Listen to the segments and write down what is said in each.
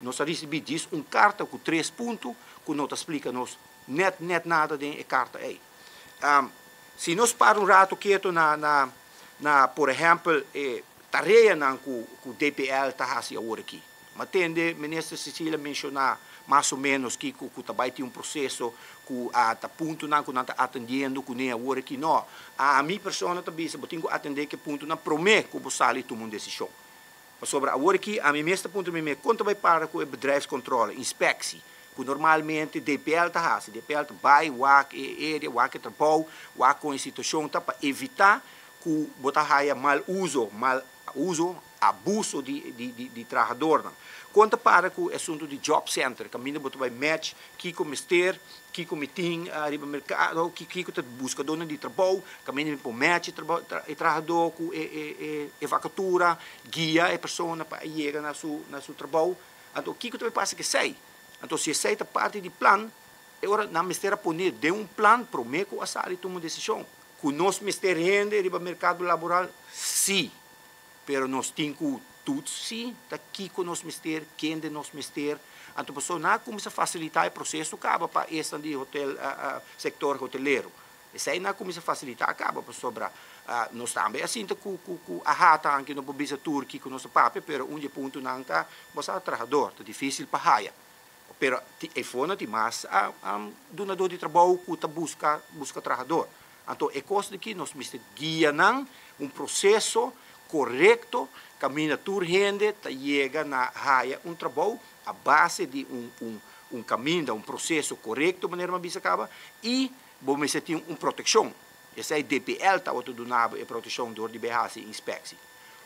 Nós recebemos uma carta com 3 pontos, que nos explica nos net nada de carta aí. Se nós para um rato quieto por exemplo, tarefa que o DPL está fazendo agora aqui. Mas entende, ministra Cecília mencionar mais ou menos que também tem um processo que está ponto não está atendendo que nem agora aqui não. A minha pessoa também se tenho que atender que ponto não promete que você ali toma uma decisão. Mas sobre agora aqui a minha mestra ponto me quanto vai para com o bedrijfscontrole, inspectie. Que normalmente DPL está fazendo, DPL vai área, que trabalho, com a situação para evitar que você haja mal uso, abuso de trabalhador. Quanto para com o assunto de job center, caminho você vai match, que mister, que meeting, arriba mercado, que busca dona de trabalho, caminho para match trabalhador com vacatura, guia a pessoa para chegar na seu trabalho. Então, o que você passa que sei? Então, se aceita parte do plano, agora na mistério poner de um plano para o meio a sair tomar uma decisão. Que nós mistério rende no mercado laboral, sim. Pero nós temos tudo, sim. Aqui com nós mistério, quem de nós mistério. Então, a pessoa não começa a facilitar o processo, acaba para este hotel, sector hoteleiro. Isso aí não começa a facilitar, acaba para sobrar. Nós também assim que a rata que não pode tour aqui com nosso papel, pero onde ponto não está, você é trabalhador, é difícil para raia. Pero é fora de mais donador de trabalho que busca trabalhador. Então, é coisa que nós precisamos guiar um processo correto, caminha tur rende, chega na raia um trabalho a base de um caminho, um processo correto, maneira mais acaba, e vamos ter uma proteção. Essa é DPL, está donando a proteção do de BH inspecção.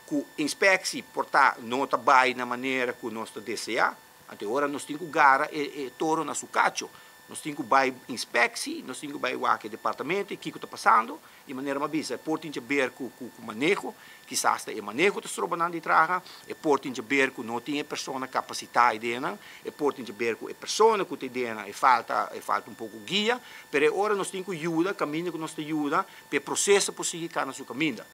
Que inspecção, portar, não trabalha na maneira que nós desejamos. Até agora nós temos que gara e toro na sucacho. Nós temos que vai inspecção, nós temos que vai o departamento, o que está passando, de maneira mais bisa. É importante ver com o manejo, quizás o manejo está trabalhando de traga, é importante ver que não tem pessoa capacitada dentro, é importante ver que a pessoa que tem dentro falta um pouco guia, mas agora nós temos que ajuda, caminho que nós ajuda, para o processo possível na sua caminho.